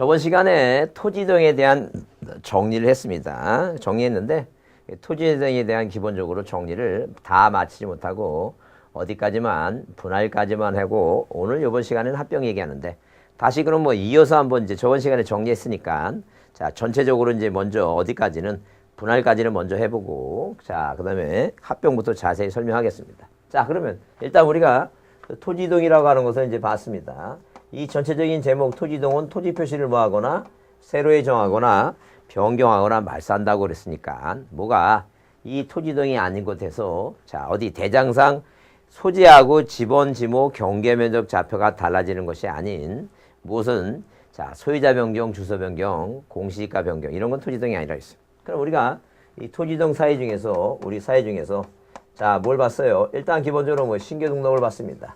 저번 시간에 토지등에 대한 정리를 했습니다. 정리했는데 토지등에 대한 기본적으로 정리를 다 마치지 못하고 어디까지만 분할까지만 하고 오늘 이번 시간에는 합병 얘기하는데 다시 그럼 뭐 이어서 한번 이제 저번 시간에 정리했으니까 자 전체적으로 이제 먼저 어디까지는 분할까지는 먼저 해보고 자 그다음에 합병부터 자세히 설명하겠습니다. 자 그러면 일단 우리가 토지등이라고 하는 것을 이제 봤습니다. 이 전체적인 제목 토지등은 토지 표시를 뭐하거나 세로에 정하거나 변경하거나 말소한다고 그랬으니까 뭐가 이 토지등이 아닌 곳에서 자 어디 대장상 소재하고 지번, 지목, 경계 면적 좌표가 달라지는 것이 아닌 무엇은 자 소유자 변경, 주소 변경, 공시지가 변경 이런 건 토지등이 아니라 했어요. 그럼 우리가 이 토지등 사회 중에서 우리 사회 중에서 자 뭘 봤어요? 일단 기본적으로 뭐 신규 등록을 봤습니다.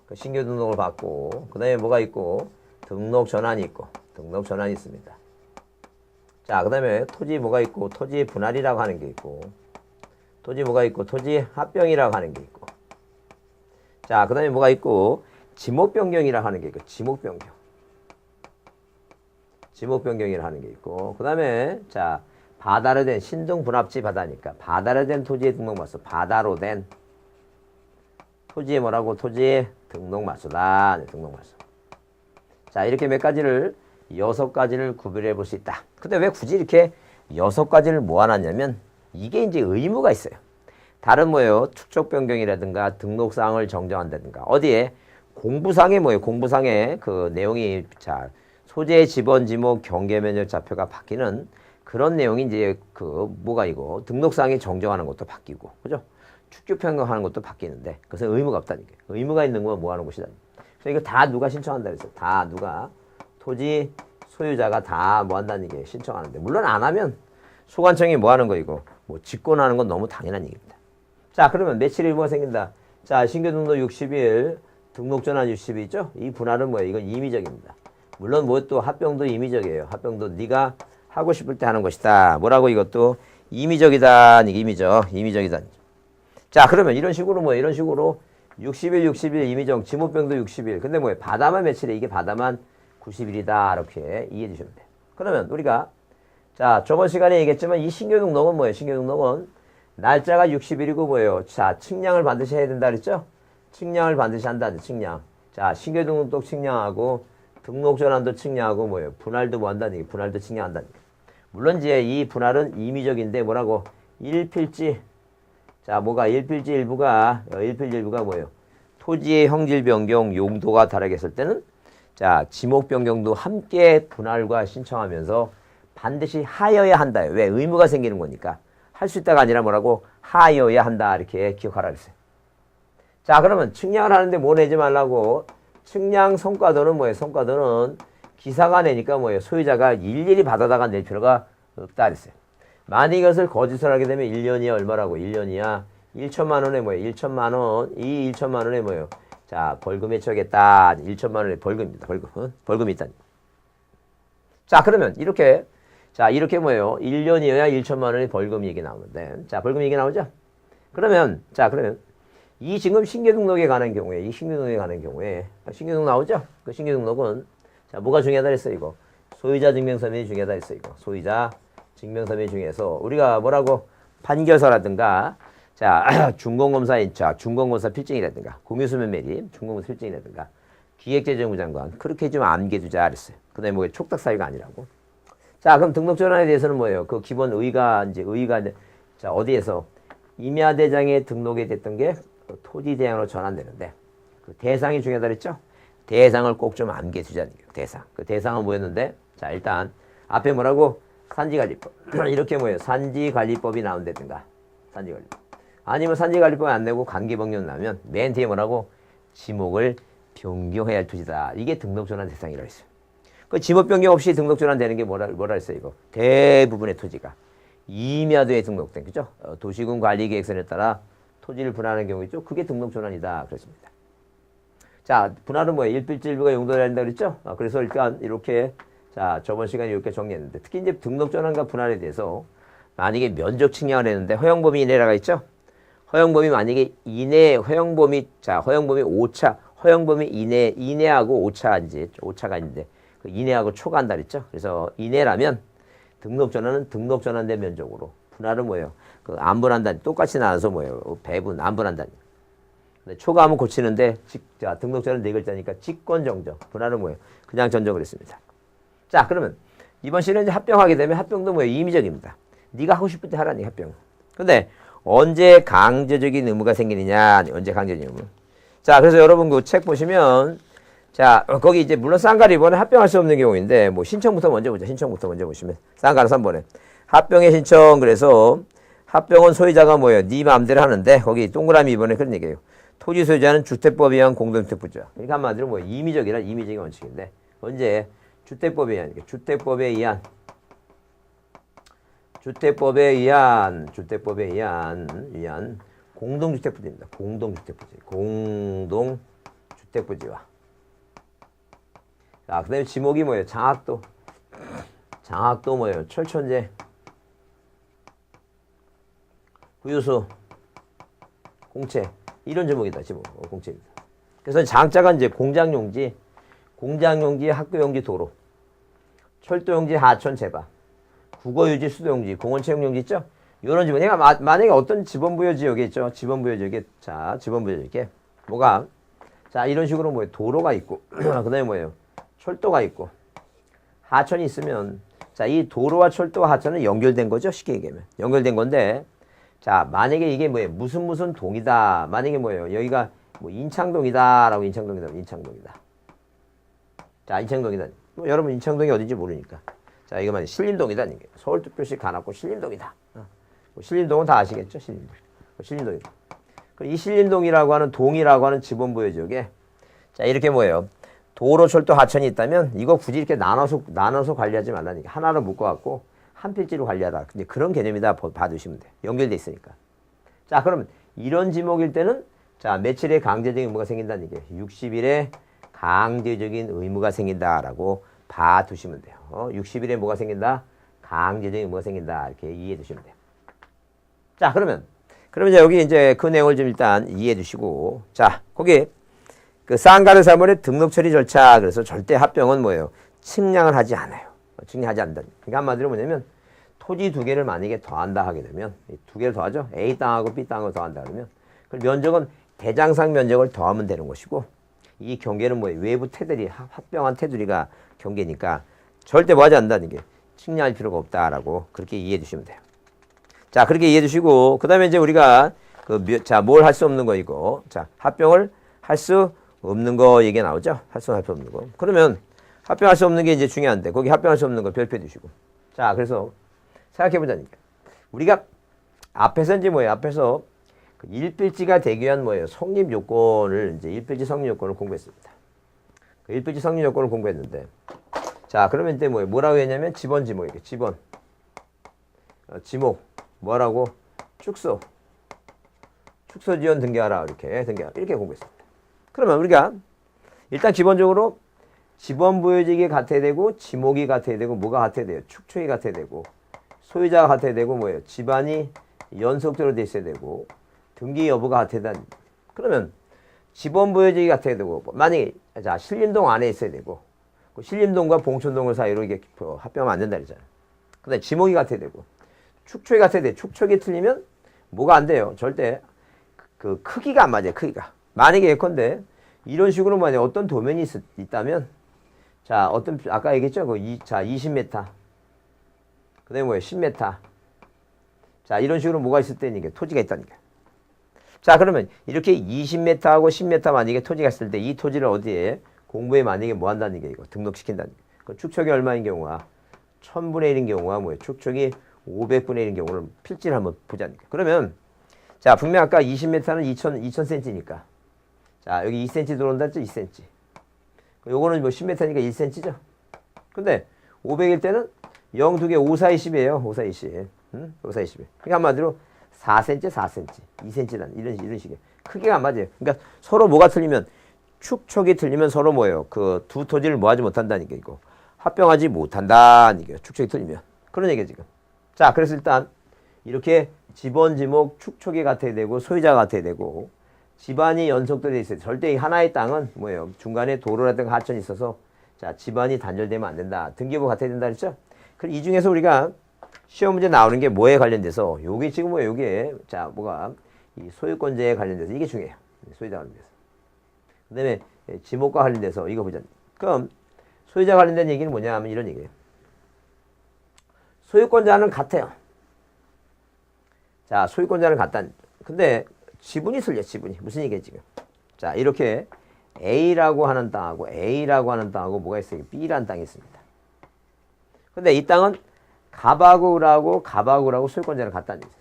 그 신규 등록을 받고 그 다음에 뭐가 있고 등록 전환이 있고 등록 전환이 있습니다. 자 그 다음에 토지 뭐가 있고 토지 분할이라고 하는 게 있고 토지 뭐가 있고 토지 합병이라고 하는 게 있고 자 그 다음에 뭐가 있고 지목 변경이라고 하는 게 있고 지목 변경 지목 변경이라고 하는 게 있고 그 다음에 자 바다로 된 신등 분합지 바다니까 바다로 된 토지에 등록 맞소 바다로 된 토지에 뭐라고 토지에 등록 맞소다 등록 맞소. 자 이렇게 몇 가지를 6가지를 구별해 볼 수 있다. 근데 왜 굳이 이렇게 6가지를 모아놨냐면 이게 이제 의무가 있어요. 다른 뭐예요? 축적 변경이라든가 등록사항을 정정한다든가 어디에 공부상에 뭐예요? 공부상에 그 내용이 자 소재 지번 지목 경계 면적 좌표가 바뀌는 그런 내용이 이제 그 뭐가 이거 등록사항이 정정하는 것도 바뀌고 그죠? 축적 변경하는 것도 바뀌는데 그것은 의무가 없다니까. 의무가 있는 건 뭐 하는 것이다. 그래서 이거 다 누가 신청한다 그랬어요. 다 누가 토지 소유자가 다 뭐 한다는 얘기예요. 신청하는데 물론 안 하면 소관청이 뭐 하는 거 이거 뭐 직권하는 건 너무 당연한 얘기입니다. 자 그러면 며칠 의무가 생긴다. 자 신규 등록 60일 등록 전환 60일 있죠? 이 분할은 뭐예요? 이건 임의적입니다. 물론 뭐 또 합병도 임의적이에요. 합병도 네가 하고 싶을 때 하는 것이다. 뭐라고 이것도 임의적이다. 임의적이다. 자 그러면 이런 식으로 뭐 이런 식으로 60일 임의적 지목병도 60일 근데 뭐예요? 바다만 며칠에 이게 바다만 90일이다. 이렇게 이해해 주시면 돼요. 그러면 우리가 자 저번 시간에 얘기했지만 이 신규 등록은 뭐예요? 신규 등록은 날짜가 60일이고 뭐예요? 자 측량을 반드시 해야 된다 그랬죠? 측량을 반드시 한다. 측량. 자 신규 등록도 측량하고 등록 전환도 측량하고 뭐예요? 분할도 뭐 한다는 얘기. 분할도 측량한다는 얘기. 물론 이제 이 분할은 임의적인데 뭐라고? 일필지. 자 뭐가 일필지 일부가 뭐예요? 토지의 형질 변경 용도가 다르겠을 때는 자 지목 변경도 함께 분할과 신청하면서 반드시 하여야 한다. 왜? 의무가 생기는 거니까. 할 수 있다가 아니라 뭐라고? 하여야 한다. 이렇게 기억하라 그랬어요. 자 그러면 측량을 하는데 뭐 내지 말라고? 측량 성과도는 뭐예요? 성과도는 기사가 내니까 뭐예요? 소유자가 일일이 받아다가 낼 필요가 없다 그랬어요. 만약 이것을 거짓을 하게 되면 1년이야 얼마라고? 1년이야 1천만 원에 뭐예요? 1천만 원. 이 1천만 원에 뭐예요? 자 벌금에 처하겠다. 1천만 원의 벌금입니다. 벌금이 있다. 자 그러면 이렇게 자 이렇게 뭐예요? 1년이어야 1천만 원의 벌금 얘기 나오는데 자 벌금 얘기 나오죠? 그러면 자 그러면 이 지금 신규 등록에 관한 경우에 이 신규 등록에 관한 경우에 신규 등록 나오죠? 그 신규 등록은 자 뭐가 중요하다 했어 이거 소유자 증명서명이 중요하다 했어 이거 소유자 증명서명 중에서 우리가 뭐라고 판결서라든가 자 준공검사 자 준공검사 필증이라든가 공유수면 매립 준공검사 필증이라든가 기획재정부 장관 그렇게 좀 암기해두자 그랬어요. 그다음에 뭐 촉탁 사유가 아니라고. 자 그럼 등록 전환에 대해서는 뭐예요? 그 기본 의의가 자 어디에서 임야대장에 등록이 됐던 게 토지 대상으로 전환되는데 그 대상이 중요하다 그랬죠? 대상을 꼭 좀 암기해두자는 거예요. 대상. 그 대상은 뭐였는데 자 일단 앞에 뭐라고? 산지관리법. 이렇게 뭐예요? 산지관리법이 나온다든가 산지관리법. 아니면 산지관리법이 안 되고 관계변경 나면 맨 뒤에 뭐라고? 지목을 변경해야 할 토지다. 이게 등록 전환 대상이라고 했어요. 그 지목 변경 없이 등록 전환되는 게 뭐라 했어요 이거? 대부분의 토지가 임야도에 등록된 그죠? 도시군 관리계획서에 따라 토지를 분할하는 경우 있죠? 그게 등록 전환이다 그랬습니다. 자 분할은 뭐예요? 일필지 일부가 용도해야 된다 그랬죠? 그래서 일단 이렇게 자 저번 시간에 이렇게 정리했는데 특히 이제 등록 전환과 분할에 대해서 만약에 면적 측량을 했는데 허용범위 이내라가 있죠? 허용범위 만약에 이내 허용범위 자 허용범위 오차 허용범위 이내하고 오차가 있는데 그 이내하고 초가 한다 그랬죠. 그래서 이내라면 등록 전환은 등록 전환된 면적으로, 분할은 뭐예요? 그 안분한단 똑같이 나눠서 뭐예요? 배분 안분한단. 초가 하면 고치는데 자, 등록 전환 네 글자니까 직권 정정. 분할은 뭐예요? 그냥 전정을 했습니다. 자, 그러면 이번 시는 이제 합병하게 되면 합병도 뭐예요? 임의적입니다. 네가 하고 싶을 때 하라니 합병. 근데 언제 강제적인 의무가 생기느냐? 언제 강제적인 의무? 자, 그래서 여러분 그 책 보시면 자, 거기 이제 물론 쌍가리 이번에 합병할 수 없는 경우인데 뭐 신청부터 먼저 보자. 신청부터 먼저 보시면 쌍가리 3번에 합병의 신청. 그래서 합병은 소유자가 뭐예요? 네 마음대로 하는데 거기 동그라미 이번에 그런 얘기예요. 토지 소유자는 주택법에 의한 공동주택부자. 그러니까 한마디로 뭐 임의적이란 임의적인 원칙인데 언제 주택법에 의한 주택법에 의한 공동주택부지입니다. 공동주택부지와. 자, 그 다음에 지목이 뭐예요? 장학도 뭐예요? 철천제, 구유수, 공채. 이런 제목이다, 제목. 공채입니다. 그래서 장자가 이제 공장용지, 학교용지, 도로, 철도용지, 하천, 제바, 국어유지, 수도용지, 공원체육용지 있죠? 이런 지분. 내가 만약에 어떤 지번부여 지역에 있죠? 지번부여 지역에, 자, 지번부여 지역에 뭐가, 자, 이런 식으로 뭐예요? 도로가 있고, 그 다음에 뭐예요? 철도가 있고, 하천이 있으면, 자, 이 도로와 철도와 하천은 연결된 거죠? 쉽게 얘기하면. 연결된 건데, 자, 만약에 이게 뭐예요? 무슨 동이다. 만약에 뭐예요? 여기가 뭐 인창동이다. 인창동이다. 자, 인창동이다. 뭐 여러분 인창동이 어딘지 모르니까. 자, 이거 만약에 신림동이다. 서울특별시 관악구 신림동이다. 뭐 신림동은 다 아시겠죠? 신림동이다. 이 신림동이라고 하는 동이라고 하는 지번부여 지역에 자, 이렇게 뭐예요? 도로, 철도, 하천이 있다면 이거 굳이 이렇게 나눠서 관리하지 말라니까. 하나로 묶어갖고 한 필지로 관리하다. 근데 그런 개념이다 봐두시면 돼요. 연결돼 있으니까. 자, 그러면 이런 지목일 때는 자, 며칠에 강제적인 의무가 생긴다는 얘기예요. 60일에 강제적인 의무가 생긴다라고 봐두시면 돼요. 60일에 뭐가 생긴다? 강제적인 의무가 생긴다. 이렇게 이해해 두시면 돼요. 자, 그러면 이제 여기 이제 그 내용을 좀 일단 이해해 두시고, 자, 거기 그 쌍가르 3번의 등록 처리 절차. 그래서 절대 합병은 뭐예요? 측량을 하지 않아요. 측량하지 않는다. 그러니까 한마디로 뭐냐면 토지 두 개를 만약에 더한다 하게 되면 두 개를 더하죠. A 땅하고 B 땅을 더한다 그러면 그 면적은 대장상 면적을 더하면 되는 것이고 이 경계는 뭐예요? 외부 테두리, 합병한 테두리가 경계니까 절대 뭐 하지 않는다는 게 측량할 필요가 없다라고 그렇게 이해해 주시면 돼요. 자, 그렇게 이해해 주시고 그 다음에 이제 우리가 뭘 할 수 없는 거 이거. 자, 합병을 할 수 없는 거 얘기 나오죠? 할 수 없는 거. 그러면 합병할 수 없는 게 이제 중요한데 거기 합병할 수 없는 거 별표해 두시고. 자, 그래서 생각해 보자니까. 우리가 앞에서 이제 뭐예요? 앞에서 그 일필지가 되기 위한 뭐예요? 성립 요건을 이제 일필지 성립 요건을 공부했습니다. 그 일필지 성립 요건을 공부했는데 자, 그러면 이때 뭐예요? 뭐라고 했냐면 지번 지목이게 지번. 지목 뭐라고? 축소 지원 등기하라 이렇게 공부했습니다. 그러면 우리가 일단 기본적으로 지번부여지기 같아야 되고 지목이 같아야 되고 뭐가 같아야 돼요? 축초이 같아야 되고 소유자가 같아야 되고 뭐예요? 집안이 연속적으로 돼 있어야 되고 등기 여부가 같아야 된다. 그러면 지번부여지기 같아야 되고 만약에 자, 신림동 안에 있어야 되고 그 신림동과 봉천동을 사이로 이게 합병하면 안 된다 그러잖아요. 근데 지목이 같아야 되고 축초이 같아야 돼. 축초이 틀리면 뭐가 안 돼요? 절대 그 크기가 안 맞아요. 크기가. 만약에 예컨대 이런 식으로 만약에 어떤 도면이 있다면 자, 아까 얘기했죠? 자, 20m. 그 다음에 뭐예요? 10m. 자, 이런 식으로 뭐가 있을 때니까 토지가 있다니까. 자, 그러면 이렇게 20m하고 10m 만약에 토지가 있을 때 이 토지를 어디에 공부에 만약에 뭐 한다는 게 이거 등록시킨다는 게. 그 축척이 얼마인 경우가 1000분의 1인 경우가 뭐예요? 축척이 500분의 1인 경우를 필지를 한번 보자니까. 그러면 자, 분명 아까 20m는 2000cm니까. 자, 여기 2cm 들어온다 했죠? 2cm. 요거는 뭐 10m니까 1cm죠. 근데 500일 때는 0, 2개, 5, 4, 20이에요. 5, 4, 20. 5, 4, 20. 그러니까 한마디로 4cm, 4cm. 2cm란 이런 식의. 크기가 안 맞아요. 그러니까 서로 뭐가 틀리면 축척이 틀리면 서로 뭐예요? 그 두 토지를 뭐 하지 못한다니까 이거. 합병하지 못한다니까. 축척이 틀리면. 그런 얘기예요, 지금. 자, 그래서 일단 이렇게 지번, 지목, 축척이 같아야 되고 소유자가 같아야 되고 집안이 연속되어 있어요. 절대 이 하나의 땅은 뭐예요? 중간에 도로라든가 하천이 있어서 자, 집안이 단절되면 안 된다. 등기부 같아야 된다 그랬죠? 그럼 이 중에서 우리가 시험 문제 나오는 게 뭐에 관련돼서 요게 지금 뭐예요? 요게 자, 뭐가 이 소유권자에 관련돼서 이게 중요해요. 소유자 관련돼서. 그다음에 지목과 관련돼서 이거 보자. 그럼 소유자 관련된 얘기는 뭐냐 하면 이런 얘기예요. 소유권자는 같아요. 자, 소유권자는 같다. 근데 지분이 틀려, 지분이. 무슨 얘기야, 지금? 자, 이렇게 A라고 하는 땅하고 A라고 하는 땅하고 뭐가 있어요? B라는 땅이 있습니다. 근데 이 땅은 갑하구라고 소유권자는 같다는 얘기죠.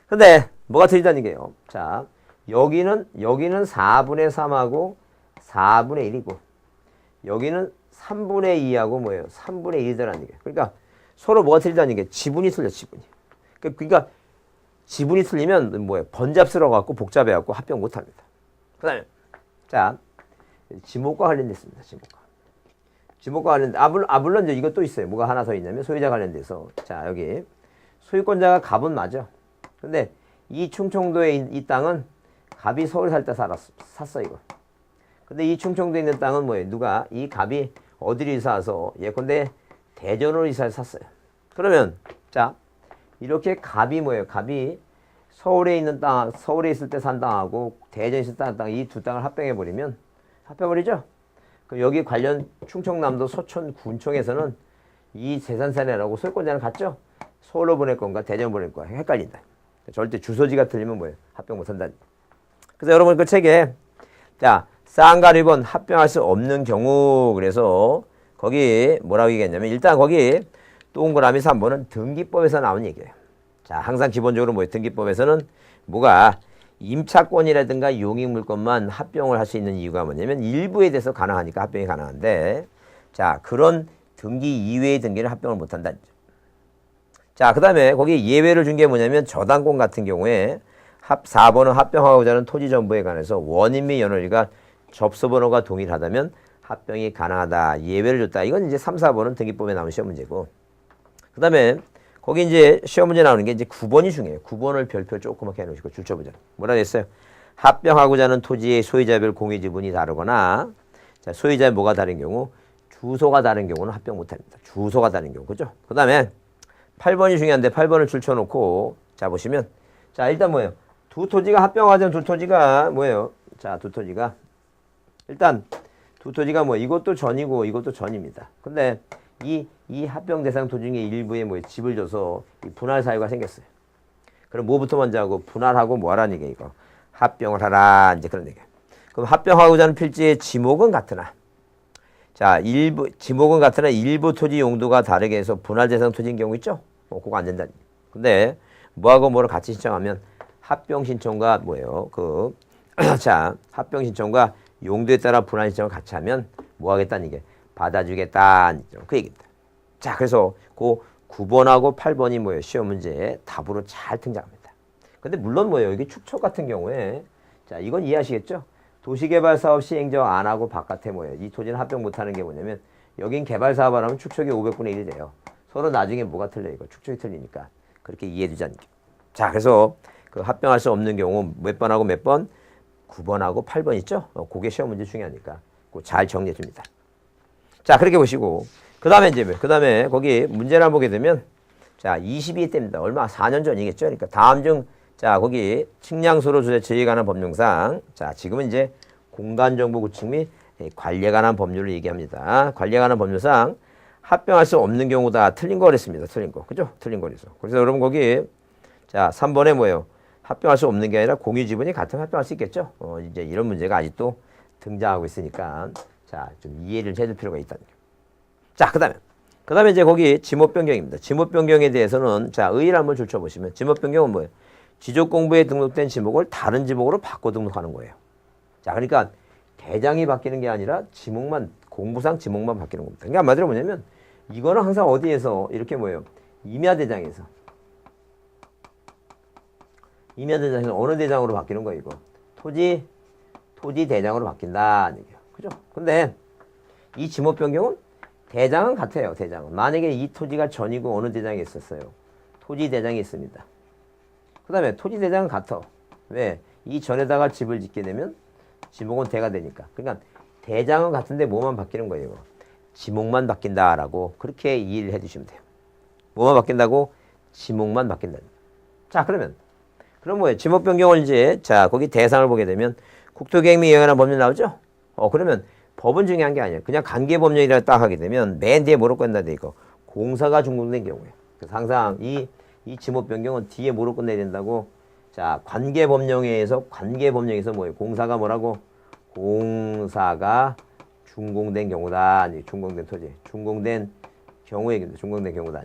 근데 뭐가 틀리다는 얘기예요. 자, 여기는 4분의 3하고 4분의 1이고 여기는 3분의 2하고 뭐예요? 3분의 1이라는 얘기예요. 그러니까 서로 뭐가 틀리다는 게 지분이 틀려, 지분이. 그러니까 지분이 틀리면 뭐예요? 번잡스러워 갖고 복잡해 갖고 합병 못 합니다. 그다음에 자, 지목과 관련됐습니다. 지목과 관련된 물론 이제 이것도 있어요. 뭐가 하나 더 있냐면 소유자 관련돼서 자, 여기 소유권자가 갑은 맞아. 근데 이 충청도에 이 땅은 갑이 서울 살 때 샀어 이거. 근데 이 충청도에 있는 땅은 뭐예요? 누가 이 갑이 어디로 이사와서 예컨대 대전으로 이사를 샀어요. 그러면 자, 이렇게 갑이 뭐예요? 갑이 서울에 있는 땅, 서울에 있을 때 산 땅하고 대전에 있을 때 산 땅, 이 두 땅을 합병해버리면 합병해버리죠? 그럼 여기 관련 충청남도 서촌 군청에서는 이 재산세라고 소유권자는 같죠? 서울로 보낼 건가 대전 보낼 건가 헷갈린다. 절대 주소지가 틀리면 뭐예요? 합병 못한다. 그래서 여러분 그 책에 자, 쌍가 리본 합병할 수 없는 경우 그래서 거기 뭐라고 얘기했냐면 일단 거기 동그라미 3번은 등기법에서 나온 얘기예요. 자, 항상 기본적으로 뭐예요? 등기법에서는 뭐가 임차권이라든가 용익물권만 합병을 할 수 있는 이유가 뭐냐면 일부에 대해서 가능하니까 합병이 가능한데 자, 그런 등기 이외의 등기는 합병을 못한다. 자, 그 다음에 거기 예외를 준 게 뭐냐면 저당권 같은 경우에 4번은 합병하고자 하는 토지 전부에 관해서 원인 및 연월일과 접수 번호가 동일하다면 합병이 가능하다. 예외를 줬다. 이건 이제 3, 4번은 등기법에 나온 시험 문제고. 그 다음에 거기 이제 시험 문제 나오는 게 이제 9번이 중요해요. 9번을 별표 조그맣게 해놓으시고 줄 쳐보자. 뭐라 했어요? 합병하고자 하는 토지의 소유자별 공유 지분이 다르거나 자, 소유자의 뭐가 다른 경우 주소가 다른 경우는 합병 못합니다. 주소가 다른 경우. 그죠? 그 다음에 8번이 중요한데 8번을 줄 쳐놓고 자 보시면 자 일단 뭐예요? 두 토지가 합병하자는 두 토지가 뭐예요? 자, 두 토지가 일단 두 토지가 뭐 이것도 전이고 이것도 전입니다. 근데 이 합병 대상 토지 중에 일부에 뭐 집을 줘서 이 분할 사유가 생겼어요. 그럼 뭐부터 먼저 하고 분할하고 뭐 하라는 얘기야 이거. 합병을 하라 이제 그런 얘기야. 그럼 합병하고자 하는 필지의 지목은 같으나 자, 지목은 같으나 일부 토지 용도가 다르게 해서 분할 대상 토지인 경우 있죠? 그거 안 된다. 근데 뭐하고 뭐를 같이 신청하면 합병 신청과 뭐예요? 자, 합병 신청과 용도에 따라 분할 신청을 같이 하면 뭐 하겠다는 이게 받아주겠다. 그 얘기입니다. 자, 그래서 그 9번하고 8번이 뭐예요? 시험 문제에 답으로 잘 등장합니다. 근데 물론 뭐예요? 이게 축척 같은 경우에 자, 이건 이해하시겠죠? 도시개발사업 시행정 안 하고 바깥에 뭐예요? 이 토지는 합병 못하는 게 뭐냐면 여긴 개발사업 안 하면 축척이 500분의 1이 돼요. 서로 나중에 뭐가 틀려 이거 축척이 틀리니까 그렇게 이해해주자는 게. 자, 그래서 그 합병할 수 없는 경우 몇 번하고 몇 번? 9번하고 8번 있죠? 그게 시험 문제 중요하니까 그거 잘 정리해 줍니다. 자, 그렇게 보시고 그 다음에 거기 문제를 보게 되면 자, 22회 때입니다. 얼마? 4년 전이겠죠? 그러니까 다음 중 자, 거기 측량소로 조제에 관한 법령상 자, 지금은 이제 공간정보 구축 및 관리에 관한 법률을 얘기합니다. 관리에 관한 법률상 합병할 수 없는 경우다. 틀린 거 그랬습니다. 틀린 거. 그죠? 틀린 거래서. 그래서 여러분 거기 자, 3번에 뭐예요? 합병할 수 없는 게 아니라 공유 지분이 같으면 합병할 수 있겠죠? 이제 이런 문제가 아직도 등장하고 있으니까 자, 좀 이해를 해줄 필요가 있다는 거예요. 자, 그 다음에 이제 거기 지목 변경입니다. 지목 변경에 대해서는 자, 의의를 한번 줄쳐보시면 지목 변경은 뭐예요? 지적 공부에 등록된 지목을 다른 지목으로 바꿔 등록하는 거예요. 자, 그러니까 대장이 바뀌는 게 아니라 지목만 공부상 지목만 바뀌는 겁니다. 그러니까 한마디로 뭐냐면 이거는 항상 어디에서 이렇게 뭐예요? 임야대장에서 어느 대장으로 바뀌는 거예요, 이거? 토지 대장으로 바뀐다. 얘기예요. 그죠? 근데 이 지목 변경은 대장은 같아요, 대장은. 만약에 이 토지가 전이고 어느 대장에 있었어요? 토지 대장이 있습니다. 그 다음에 토지 대장은 같아. 왜? 이 전에다가 집을 짓게 되면 지목은 대가 되니까. 그러니까 대장은 같은데 뭐만 바뀌는 거예요? 지목만 바뀐다라고 그렇게 이해를 해주시면 돼요. 뭐만 바뀐다고? 지목만 바뀐다. 자, 그럼 뭐예요? 지목 변경을 이제, 자, 거기 대상을 보게 되면 국토계획 및 예외한 법률 나오죠? 그러면 법은 중요한 게 아니에요. 그냥 관계법령이라 딱 하게 되면 맨 뒤에 뭐로 끝나야 돼, 이거? 공사가 준공된 경우에. 그래서 항상 이 지목 변경은 뒤에 뭐로 끝내야 된다고? 자, 관계법령에서 뭐예요? 공사가 뭐라고? 공사가 준공된 경우다. 준공된 토지. 준공된 경우에, 준공된 경우다.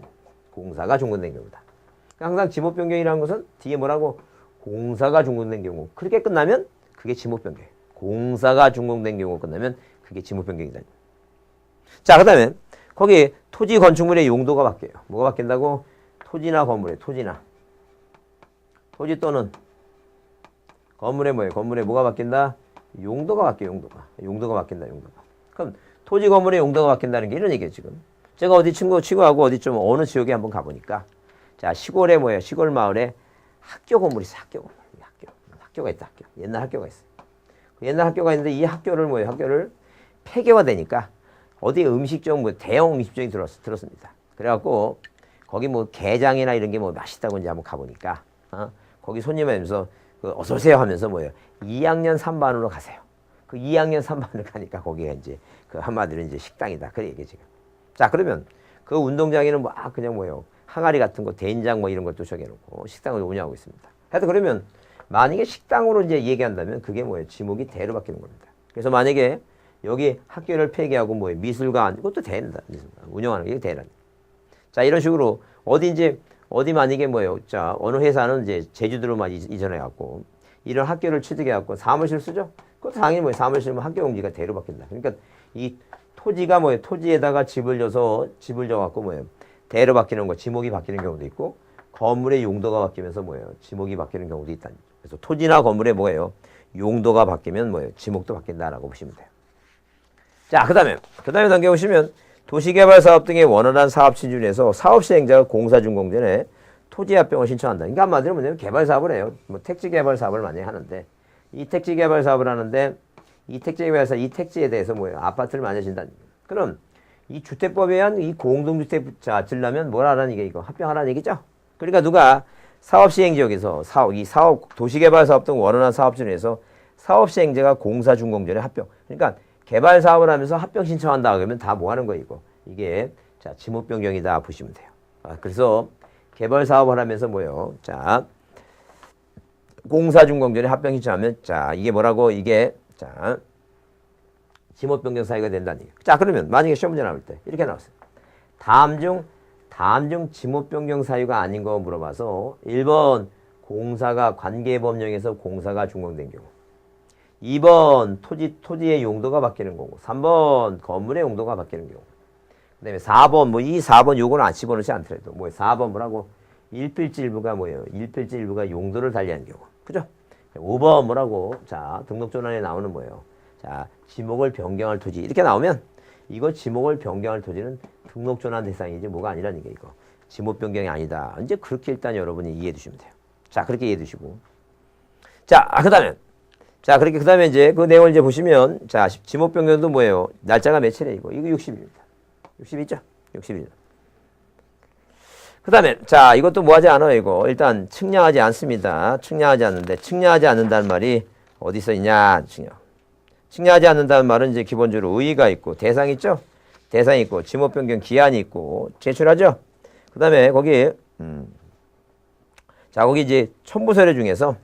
공사가 준공된 경우다. 항상 지목 변경이라는 것은 뒤에 뭐라고? 공사가 준공된 경우. 그렇게 끝나면 그게 지목 변경. 공사가 준공된 경우 끝나면 그게 지목 변경이다. 자, 그 다음에 거기 토지 건축물의 용도가 바뀌어요. 뭐가 바뀐다고? 토지나 건물에, 토지나. 토지 또는 건물에 뭐예요? 건물에 뭐가 바뀐다? 용도가 바뀌어요, 용도가. 용도가 바뀐다, 용도가. 그럼 토지 건물의 용도가 바뀐다는 게 이런 얘기예요, 지금. 제가 어디 친구하고 어디 좀 어느 지역에 한번 가보니까 자, 시골에 뭐예요? 시골 마을에 학교 건물이 있어, 학교 건물. 학교가 있다, 학교. 옛날 학교가 있어. 옛날 학교가 있는데 이 학교를 뭐예요? 학교를 폐교화되니까 어디 음식점, 뭐 대형 음식점이 들었습니다. 그래갖고 거기 뭐 게장이나 이런 게 뭐 맛있다고 이제 한번 가보니까 거기 손님 하면서 어서 오세요 하면서 뭐예요? 2학년 3반으로 가세요. 그 2학년 3반을 가니까 거기에 이제 그 한마디로 이제 식당이다. 그래 얘기 지금. 자, 그러면 그 운동장에는 뭐 그냥 뭐예요? 항아리 같은 거, 된장 뭐 이런 것도 저겨놓고 식당을 운영하고 있습니다. 하여튼 그러면 만약에 식당으로 이제 얘기한다면 그게 뭐예요? 지목이 대로 바뀌는 겁니다. 그래서 만약에 여기 학교를 폐기하고 뭐예요? 미술관, 이것도 된다. 미술관. 운영하는 게 대란. 자, 이런 식으로 어디 만약에 뭐예요? 자, 어느 회사는 이제 제주도로만 이전해갖고 이런 학교를 취득해갖고 사무실 쓰죠? 그것도 당연히 뭐예요? 사무실은 학교 용지가 대로 바뀐다. 그러니까 이 토지가 뭐예요? 토지에다가 집을 져갖고 뭐예요? 대로 바뀌는 거, 지목이 바뀌는 경우도 있고 건물의 용도가 바뀌면서 뭐예요? 지목이 바뀌는 경우도 있다. 그래서 토지나 건물의 뭐예요? 용도가 바뀌면 뭐예요? 지목도 바뀐다라고 보시면 돼요. 자, 그 다음에 넘겨보시면 도시개발사업 등의 원활한 사업 추진에서 사업시행자가 공사준공 전에 토지합병을 신청한다. 그러니까 한마디로 뭐냐면 개발사업을 해요. 뭐 택지개발사업을 많이 하는데 이 택지개발사업을 하는데 이 택지에 대해서 뭐예요? 아파트를 만약 진다. 그럼 이 주택법에 의한 이 공동주택 지으려면 뭘 하라는 얘기, 이거 합병하라는 얘기죠. 그러니까 누가 사업시행지역에서 도시개발사업 등 원활한 사업 중에서 사업시행자가 공사준공 전에 합병. 그러니까 개발사업을 하면서 합병 신청한다 그러면 다 뭐 하는 거예요, 이거. 이게 자, 지목 변경이다 보시면 돼요. 그래서 개발사업을 하면서 뭐예요? 자, 공사준공 전에 합병 신청하면 자, 이게 뭐라고? 이게 자, 지목 변경 사유가 된다는 얘기예요. 자, 그러면 만약에 시험 문제 나올 때 이렇게 나왔어요. 다음 중 지목 변경 사유가 아닌 거 물어봐서 1번 공사가 관계법령에서 공사가 준공된 경우, 2번 토지의 용도가 바뀌는 거고, 3번 건물의 용도가 바뀌는 경우, 그 다음에 4번 이 4번 요거는 안 집어넣지 않더라도 4번 뭐라고? 일필지일부가 뭐예요? 일필지일부가 용도를 달리하는 경우, 그죠? 5번 뭐라고? 자, 등록조란에 나오는 뭐예요? 자, 지목을 변경할 토지 이렇게 나오면 이거 지목을 변경할 토지는 등록전환 대상이지 뭐가 아니라는 게 이거. 지목 변경이 아니다. 이제 그렇게 일단 여러분이 이해해 두시면 돼요. 자, 그렇게 이해해 두시고. 자, 그 다음에 이제 그 내용을 이제 보시면 자, 지목 변경도 뭐예요? 날짜가 며칠에 이거 60일입니다. 60이죠? 60일. 그 다음에 자, 이것도 뭐 하지 않아요, 이거. 일단 측량하지 않습니다. 측량하지 않는데 측량하지 않는다는 말이 어디 써 있냐? 측량하지 않는다는 말은 이제 기본적으로 의의가 있고 대상 있죠? 대상이 있고 지목 변경 기한이 있고 제출하죠? 그 다음에 거기 자, 거기 이제 첨부서류 중에서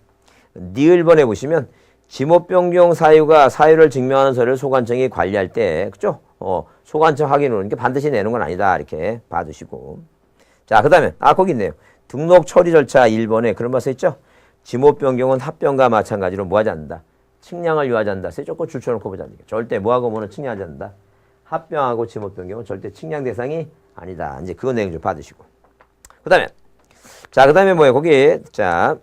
니을번에 보시면 지목 변경 사유를 증명하는 서류를 소관청이 관리할 때, 그죠? 소관청 확인으로 이렇게 반드시 내는 건 아니다. 이렇게 봐두시고. 자, 그 다음에 거기 있네요. 등록 처리 절차 1번에 그런 말 써 있죠? 지목 변경은 합병과 마찬가지로 뭐 하지 않는다. 측량을 유하지 않는다. 세 조건 줄쳐놓고 보자는 얘기예요. 절대 뭐하고 뭐는 측량하지 않는다. 합병하고 지목 변경은 절대 측량 대상이 아니다. 이제 그거 내용 좀 받으시고. 그 다음에 뭐예요? 거기, 자,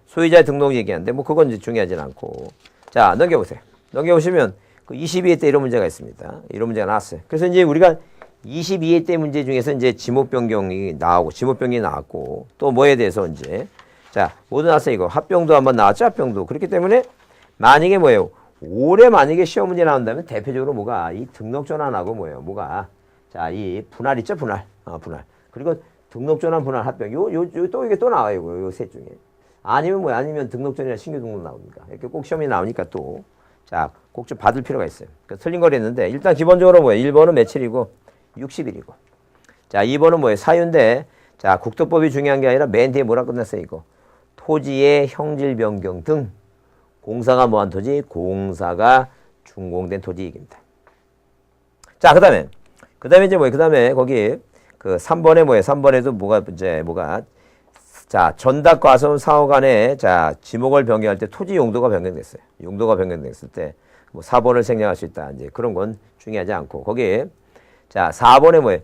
소유자의 등록 얘기하는데, 뭐 그건 이제 중요하진 않고. 자, 넘겨보세요. 넘겨보시면 그 22회 때 이런 문제가 있습니다. 이런 문제가 나왔어요. 그래서 이제 우리가 22회 때 문제 중에서 이제 지목 변경이 나왔고, 또 뭐에 대해서 이제, 자, 모두 나왔어요. 이거 합병도 한번 나왔죠? 합병도. 그렇기 때문에 만약에 뭐예요? 올해 만약에 시험 문제 나온다면 대표적으로 뭐가 이 등록 전환하고 뭐예요? 뭐가 자, 이 분할 있죠? 분할. 분할. 그리고 등록 전환 분할 합병. 또 이게 또 나와요. 요 셋 중에. 아니면 뭐야? 아니면 등록 전이나 신규 등록 나옵니까? 이렇게 꼭 시험이 나오니까 또 자, 꼭 좀 받을 필요가 있어요. 틀린 걸 했는데 일단 기본적으로 뭐예요? 1번은 며칠이고 60일이고. 자, 2번은 뭐예요? 사유인데 자, 국토법이 중요한 게 아니라 맨 뒤에 뭐라 끝났어요, 이거. 토지의 형질 변경 등 공사가 뭐한 토지? 공사가 준공된 토지 얘기입니다. 자, 그다음에 이제 뭐예요? 그다음에 거기 그 3번에 뭐예요? 3번에도 뭐가 자, 전답 과수원 사후 간에 자, 지목을 변경할 때 토지 용도가 변경됐어요. 용도가 변경됐을 때 뭐 4번을 생략할 수 있다. 이제 그런 건 중요하지 않고 거기에 자, 4번에 뭐예요?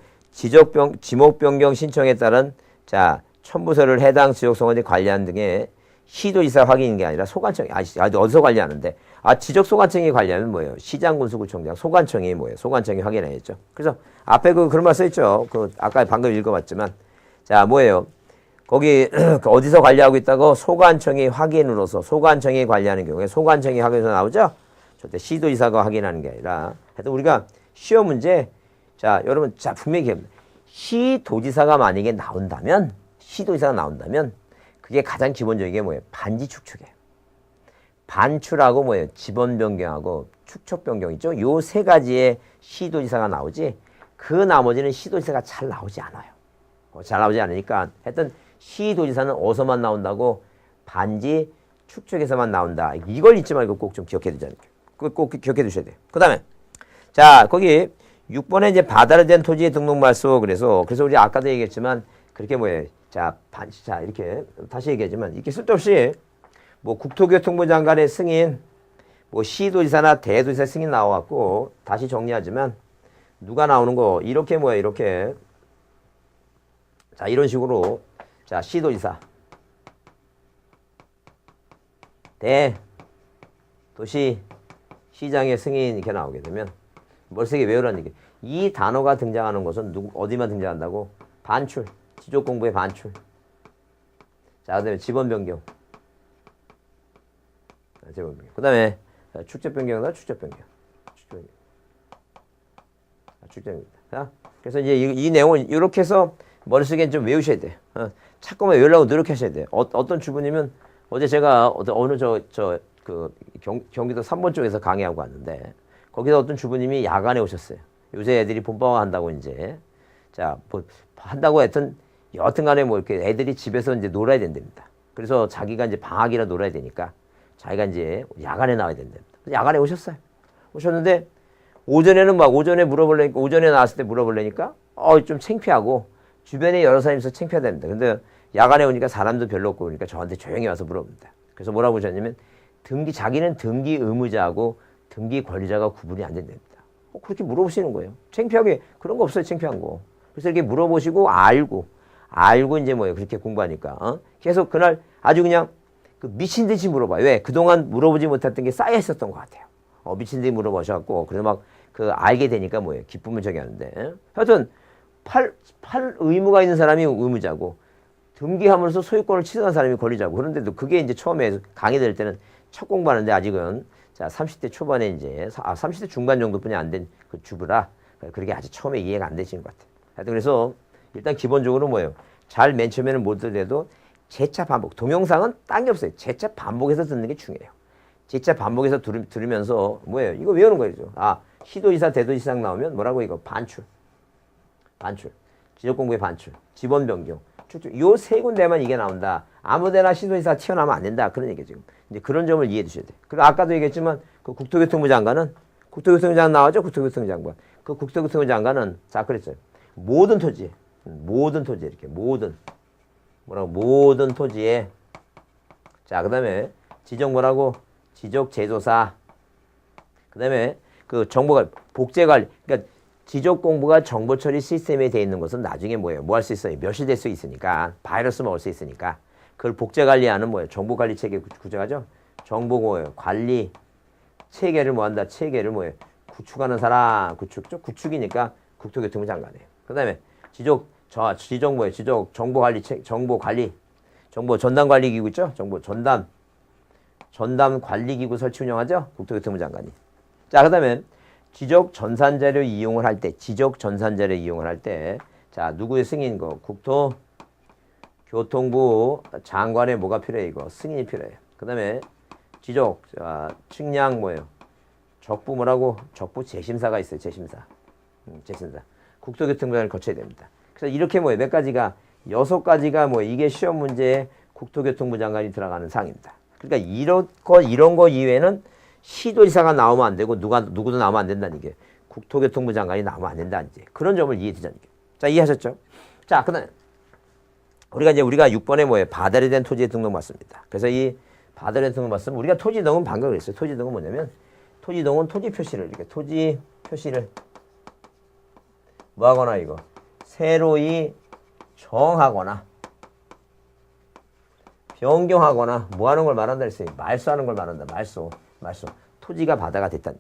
지목 변경 신청에 따른 자, 첨부서를 해당 지역 소관에 관리하는 등의 시도지사 확인인 게 아니라 소관청이 어디서 관리하는데 지적 소관청이 관리하면 뭐예요? 시장 군수구청장 소관청이 뭐예요? 소관청이 확인해야죠. 그래서 앞에 그런 말 써 있죠. 아까 방금 읽어봤지만 자, 뭐예요? 거기 어디서 관리하고 있다고 소관청이 확인으로서 소관청이 관리하는 경우에 소관청이 확인해서 나오죠. 절대 시도지사가 확인하는 게 아니라 하여튼 우리가 시험 문제 자, 여러분 자 분명히 기억합니다. 시도지사가 만약에 나온다면 시도지사가 나온다면 그게 가장 기본적인 게 뭐예요? 반지 축척이에요. 반출하고 뭐예요? 지번 변경하고 축척 변경 있죠? 요 세 가지의 시도지사가 나오지 그 나머지는 시도지사가 잘 나오지 않아요. 잘 나오지 않으니까 하여튼 시도지사는 어디서만 나온다고 반지 축척에서만 나온다. 이걸 잊지 말고 꼭 좀 기억해 두자는 거예요. 꼭 기억해 두셔야 돼요. 그 다음에 자 거기 6번에 이제 바다로 된 토지의 등록 말소 그래서 우리 아까도 얘기했지만 그렇게 뭐예요? 자 이렇게 다시 얘기하지만 이렇게 쓸데없이 뭐 국토교통부 장관의 승인 뭐 시도지사나 대도지사 승인 나와갖고 다시 정리하지만 누가 나오는 거 이렇게 뭐예요? 이렇게 자 이런 식으로 자 시도지사 대도시 시장의 승인 이렇게 나오게 되면 머릿속에 외우라는 얘기. 이 단어가 등장하는 것은 어디만 등장한다고? 반출. 지적공부의 반출. 자, 그 다음에 지번 변경. 그 다음에 축적 변경이다. 축적 변경. 축적입니다. 자, 그래서 이제 이 내용을 이렇게 해서 머릿속에 좀 외우셔야 돼요. 자꾸만 외우려고 노력하셔야 돼요. 어떤 주부님은 어제 제가 어느 경기도 3번 쪽에서 강의하고 왔는데 거기서 어떤 주부님이 야간에 오셨어요. 요새 애들이 본방학 한다고 이제 자 뭐 한다고 하여튼 여튼간에 뭐 이렇게 애들이 집에서 이제 놀아야 된답니다. 그래서 자기가 이제 방학이라 놀아야 되니까 자기가 이제 야간에 나와야 된답니다. 야간에 오셨어요. 오셨는데 오전에 물어보려니까 오전에 나왔을 때 물어보려니까 좀 창피하고 주변에 여러 사람이 있어서 창피하답니다. 근데 야간에 오니까 사람도 별로 없고 그러니까 저한테 조용히 와서 물어봅니다. 그래서 뭐라고 하셨냐면 자기는 등기 의무자하고 등기 권리자가 구분이 안 된답니다. 그렇게 물어보시는 거예요. 창피하게 그런 거 없어요. 창피한 거. 그래서 이렇게 물어보시고 알고 이제 뭐예요. 그렇게 공부하니까 계속 그날 아주 그냥 미친 듯이 물어봐요. 왜? 그동안 물어보지 못했던 게 쌓여 있었던 것 같아요. 미친 듯이 물어보셔갖고 그래서 막 알게 되니까 뭐예요. 기쁨을 저기 하는데 하여튼 팔 의무가 있는 사람이 의무자고 등기함으로써 소유권을 취득한 사람이 권리자고 그런데도 그게 이제 처음에 강의 될 때는 첫 공부하는데 아직은 자 30대 초반에 이제 30대 중반 정도뿐이 안 된 그 주부라 그렇게 아직 처음에 이해가 안 되시는 것 같아요. 하여튼 그래서 일단 기본적으로 뭐예요? 잘 맨 처음에는 못 들어도 재차 반복. 동영상은 딴 게 없어요. 재차 반복해서 듣는 게 중요해요. 재차 반복해서 들으면서 뭐예요? 이거 외우는 거죠. 시도지사 대도지사 나오면 뭐라고 이거 반출. 지적공부의 반출. 지번 변경. 요 세 군데만 이게 나온다. 아무데나 시도지사 튀어나오면 안 된다. 그런 얘기죠. 지금. 이제 그런 점을 이해해 주셔야 돼요. 그리고 아까도 얘기했지만 그 국토교통부 장관은 국토교통부 장관 나왔죠? 국토교통부 장관. 그 국토교통부 장관은 자 그랬어요. 모든 토지에 이렇게 모든 토지에 자 그다음에 지적 뭐라고? 지적 제조사. 그다음에 그 정보가 복제관리. 그러니까 지적 공부가 정보 처리 시스템에 돼 있는 것은 나중에 뭐예요? 뭐 할 수 있어요? 멸시될 수 있으니까 바이러스 먹을 수 있으니까 그걸 복제 관리하는 뭐예요? 정보 관리 체계 구조하죠. 정보 뭐예요? 관리 체계를 뭐 한다? 체계를 뭐예요? 구축하는 사람 구축이니까 국토교통부 장관이에요. 그다음에 지적 뭐예요? 지적 정보 관리 정보 전담 관리 기구 있죠? 정보 전담 전담 관리기구 설치 운영하죠? 국토교통부 장관이. 자, 그 다음에 지적 전산자료 이용을 할 때, 자, 누구의 승인? 거 국토교통부 장관의 뭐가 필요해? 이거 승인이 필요해요. 그 다음에 지적, 측량 뭐예요? 적부 뭐라고? 적부 재심사가 있어요. 재심사. 국토교통부를 거쳐야 됩니다. 그래서 이렇게 뭐예요? 몇 가지가 6가지가 뭐 이게 시험 문제에 국토교통부 장관이 들어가는 사항입니다. 그러니까 이런 거 이외에는 시도지사가 나오면 안 되고 누구도 나오면 안 된다는 게 국토교통부 장관이 나오면 안 된다는 게 그런 점을 이해해 주자는 게. 자, 이해하셨죠? 자, 그다음에 우리가 6번에 뭐예요? 바다에 대한 토지의 등록 맞습니다. 그래서 이 바다에 대한 등록 맞으면 우리가 토지등은 방금 그랬어요. 토지등은 뭐냐면 토지등은 토지 표시를 이렇게 토지 표시를 뭐 하거나 이거 새로이 정하거나 변경하거나 뭐 하는 걸 말한다 했어요. 말소하는 걸 말한다. 말소. 토지가 바다가 됐다니.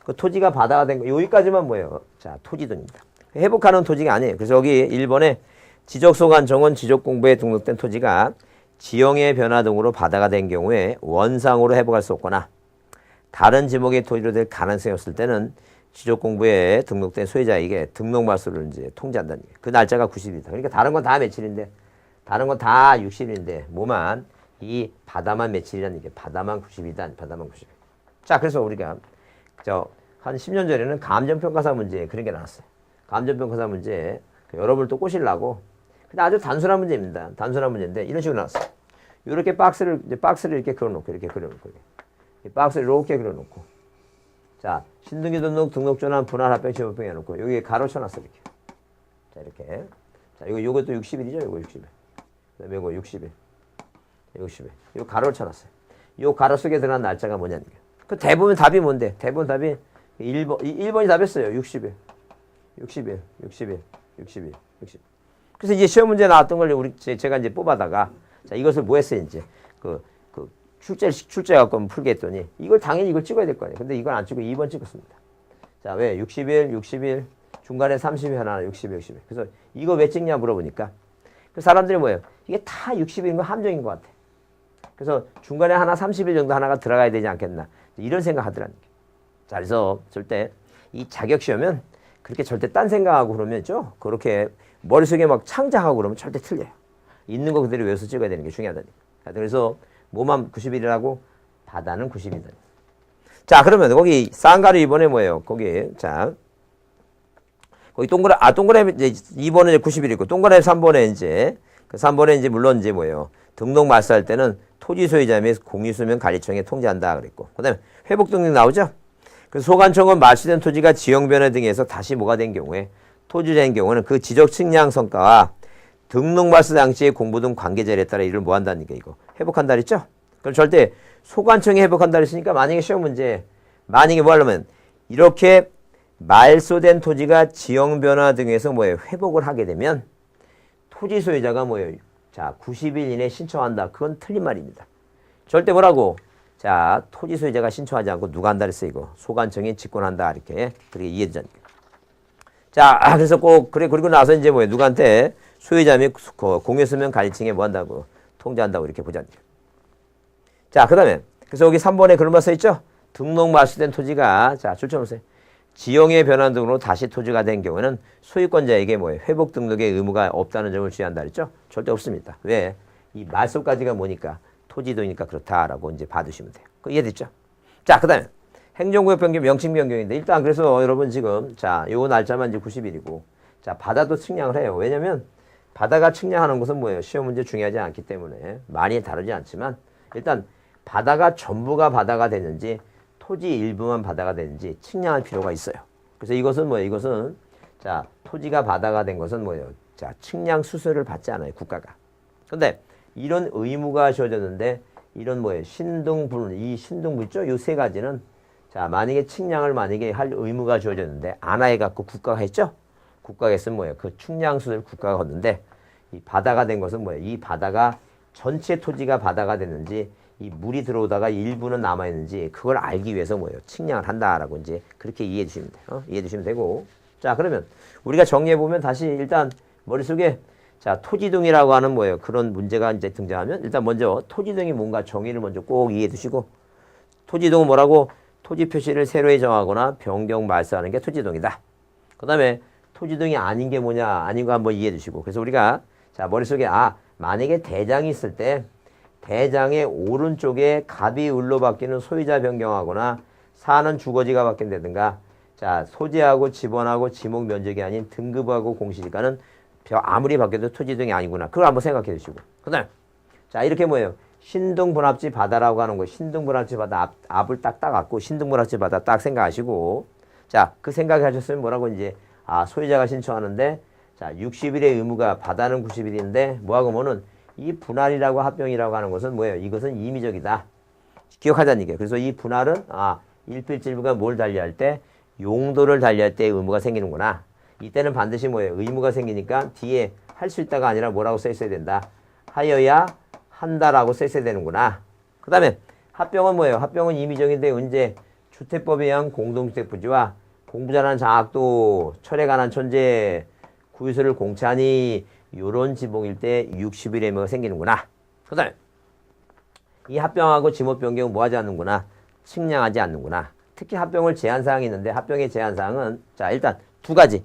그 토지가 바다가 된 거 여기까지만 뭐예요? 자, 토지등입니다. 회복하는 토지가 아니에요. 그래서 여기 1번에 지적소관 정원 지적공부에 등록된 토지가 지형의 변화 등으로 바다가 된 경우에 원상으로 회복할 수 없거나 다른 지목의 토지로 될 가능성이 없을 때는 지적공부에 등록된 소유자에게 등록말소를 이제 통지한다는 얘기예요. 그 날짜가 90일이다. 그러니까 다른 건 다 며칠인데 다른 건 다 60일인데 뭐만 이 바다만 며칠이라는 얘기예요. 바다만 90일이다. 바다만 90일. 자, 그래서 우리가 한 10년 전에는 감정평가사 문제 그런 게 나왔어요. 감정평가사 문제 여러분을 또 꼬시려고 근데 아주 단순한 문제입니다. 단순한 문제인데 이런 식으로 나왔어요. 이렇게 박스를 이렇게 그려놓고 이 박스를 이렇게 그려놓고 자, 신등기 등록전환 분할 합병 지목병 해놓고 여기에 가로 쳐놨어 이렇게. 자, 이렇게. 자, 요것도 60일이죠. 요거 60일. 그다음에 요거 60일. 60일. 요 가로를 쳐놨어요. 요 가로 속에 들어간 날짜가 뭐냐는 게. 그 대부분 답이 뭔데? 대부분 답이 1번이 답했어요. 60일. 그래서 이제 시험 문제 나왔던 걸 제가 이제 뽑아다가 자, 이것을 뭐 했어요, 이제. 출제 갖고 풀게 했더니 이걸 당연히 이걸 찍어야 될 거 아니에요. 근데 이걸 안 찍고 2번 찍었습니다. 자, 왜? 60일, 중간에 30일 하나, 60일. 그래서 이거 왜 찍냐 물어보니까 그 사람들이 뭐예요? 이게 다 60일인 거 함정인 것 같아. 그래서 중간에 하나 30일 정도 하나가 들어가야 되지 않겠나. 이런 생각 하더라는 게. 자, 그래서 절대 이 자격시험은 그렇게 절대 딴 생각하고 그러면죠. 그렇게 머릿속에 막 창작하고 그러면 절대 틀려요. 있는 거 그대로 외워서 찍어야 되는 게 중요하다니까. 그래서 뭐만 90일이라고 바다는 90일이다. 자, 그러면 거기 쌍가루 2번에 뭐예요? 거기 자 거기 동그라미 이제 2번은 이제 90일이고 동그라미 3번에 이제 그 3번에 이제 물론 이제 뭐예요? 등록 말소할 때는 토지 소유자 및 공유수면 관리청에 통지한다 그랬고 그다음에 회복 등록 나오죠? 그래서 소관청은 말소된 토지가 지형 변화 등에서 다시 뭐가 된 경우에 토지자인 경우는 그 지적 측량 성과와 등록 말소 장치의 공부 등 관계자에 따라 이를 뭐 한다는 게 이거 회복한다 그랬죠? 그럼 절대 소관청이 회복한다 그랬으니까 만약에 시험 문제 만약에 뭐 하려면 이렇게 말소된 토지가 지형 변화 등에서 뭐예요? 회복을 하게 되면 토지 소유자가 뭐예요? 자, 90일 이내에 신청한다. 그건 틀린 말입니다. 절대 뭐라고? 자, 토지 소유자가 신청하지 않고 누가 한다 그랬어 이거. 소관청이 직권한다 이렇게 그렇게 이해되잖아요. 자, 그래서 꼭 그리고 나서 이제 뭐예요? 누구한테 소유자 및 공유수면 관리청에 뭐 한다고 통지한다고 이렇게 보잖아요. 자, 그다음에 그래서 여기 3번에 그런 말 써 있죠? 등록 말소된 토지가 자, 출처보세요. 지형의 변환 등으로 다시 토지가 된 경우는 소유권자에게 뭐예요? 회복 등록의 의무가 없다는 점을 주의한다 그랬죠? 절대 없습니다. 왜? 이 말소까지가 뭐니까 토지도니까 그렇다라고 이제 봐두시면 돼요. 그 이해됐죠? 자, 그다음에 행정구역 변경, 명칭 변경인데 일단 그래서 여러분 지금 자, 요 날짜만 이제 90일이고 자, 바다도 측량을 해요. 왜냐면 바다가 측량하는 것은 뭐예요? 시험 문제 중요하지 않기 때문에 많이 다르지 않지만 일단 바다가 전부가 바다가 되는지 토지 일부만 바다가 되는지 측량할 필요가 있어요. 그래서 이것은 뭐예요? 이것은 자, 토지가 바다가 된 것은 뭐예요? 자, 측량 수수료를 받지 않아요, 국가가. 근데 이런 의무가 주어졌는데 이런 뭐예요? 이 신등부 있죠? 요 세 가지는 자, 만약에 측량을 만약에 할 의무가 주어졌는데 안 해갖고 국가가 했죠? 국가가 했으면 뭐예요? 그 측량 수수료를 국가가 걷는데 이 바다가 된 것은 뭐예요? 이 바다가 전체 토지가 바다가 됐는지 이 물이 들어오다가 일부는 남아있는지 그걸 알기 위해서 뭐예요? 측량을 한다라고 이제 그렇게 이해해 주시면 돼요. 이해해 주시면 되고. 자, 그러면 우리가 정리해 보면 다시 일단 머릿속에 자, 토지등이라고 하는 뭐예요? 그런 문제가 이제 등장하면 일단 먼저 토지등이 뭔가 정의를 먼저 꼭 이해해 두시고 토지등은 뭐라고? 토지 표시를 새로이 정하거나 변경 말소하는 게 토지등이다. 그 다음에 토지등이 아닌 게 뭐냐? 아닌 거 한번 이해해 두시고 그래서 우리가 자, 머릿속에 만약에 대장이 있을 때 대장의 오른쪽에 갑이 을로 바뀌는 소유자 변경하거나 사는 주거지가 바뀐다든가 자, 소재하고 지번하고 지목 면적이 아닌 등급하고 공시지가는 아무리 바뀌어도 토지등이 아니구나. 그걸 한번 생각해 주시고. 그 다음, 자, 이렇게 뭐예요? 신등분합지 바다라고 하는 거. 신등분합지 바다 앞을 딱 따갖고 신등분합지 바다 딱 생각하시고. 자, 그 생각하셨으면 뭐라고 이제, 소유자가 신청하는데, 자, 60일의 의무가 바다는 90일인데, 뭐하고 뭐는 이 분할이라고 합병이라고 하는 것은 뭐예요? 이것은 임의적이다. 기억하자는 얘기예요. 그래서 이 분할은, 일필질부가 뭘 달리할 때, 용도를 달리할 때 의무가 생기는구나. 이때는 반드시 뭐예요? 의무가 생기니까 뒤에 할 수 있다가 아니라 뭐라고 써 있어야 된다. 하여야 한다라고 써 있어야 되는구나. 그 다음에 합병은 뭐예요? 합병은 임의적인데 언제 주택법에 의한 공동주택 부지와 공부 잘하는 장학도 철에 관한 천재 구유소를 공차하니 요런 지목일 때 60일의 의무가 생기는구나. 그 다음에 이 합병하고 지목 변경은 뭐 하지 않는구나. 측량하지 않는구나. 특히 합병을 제한사항이 있는데 합병의 제한사항은 자 일단 두 가지.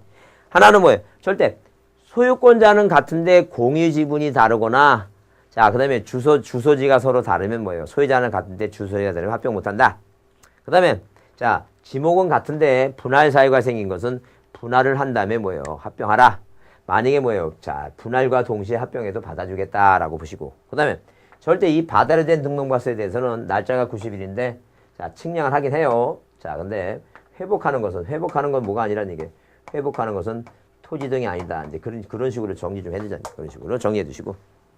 하나는 뭐예요? 절대 소유권자는 같은데 공유 지분이 다르거나 자 그다음에 주소지가 서로 다르면 뭐예요? 소유자는 같은데 주소지가 다르면 합병 못한다. 그다음에 자 지목은 같은데 분할 사유가 생긴 것은 분할을 한 다음에 뭐예요? 합병하라. 만약에 뭐예요? 자 분할과 동시에 합병해도 받아주겠다라고 보시고 그다음에 절대 이 바다로 된 등록과세에 대해서는 날짜가 90일인데 자 측량을 하긴 해요. 자 근데 회복하는 건 뭐가 아니라는 얘기예요. 회복하는 것은 토지 등이 아니다. 이제 그런 식으로 정리 좀 해두자. 그런 식으로 정리해 두시고.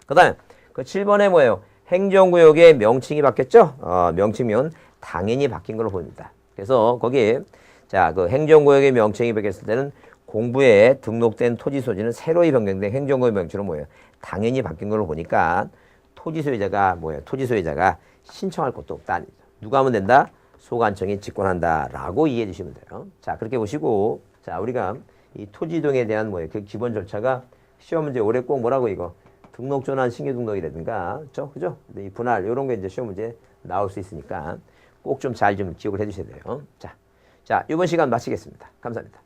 그 다음에 그 7번에 뭐예요? 행정구역의 명칭이 바뀌었죠? 명칭은 당연히 바뀐 걸로 보입니다. 그래서 거기에 자, 그 행정구역의 명칭이 바뀌었을 때는 공부에 등록된 토지 소지는 새로이 변경된 행정구역 명칭으로 뭐예요? 당연히 바뀐 걸로 보니까 토지 소유자가 뭐예요? 토지 소유자가 신청할 것도 없다. 누가 하면 된다? 소관청이 직권한다라고 이해해 주시면 돼요. 자, 그렇게 보시고 자, 우리가 이 토지등에 대한 뭐예요? 그 기본 절차가 시험 문제 올해 꼭 뭐라고 이거 등록 전환 신규 등록이라든가 그죠? 이 분할 이런 게 이제 시험 문제 나올 수 있으니까 꼭 좀 잘 좀 기억을 해 주셔야 돼요. 자, 이번 시간 마치겠습니다. 감사합니다.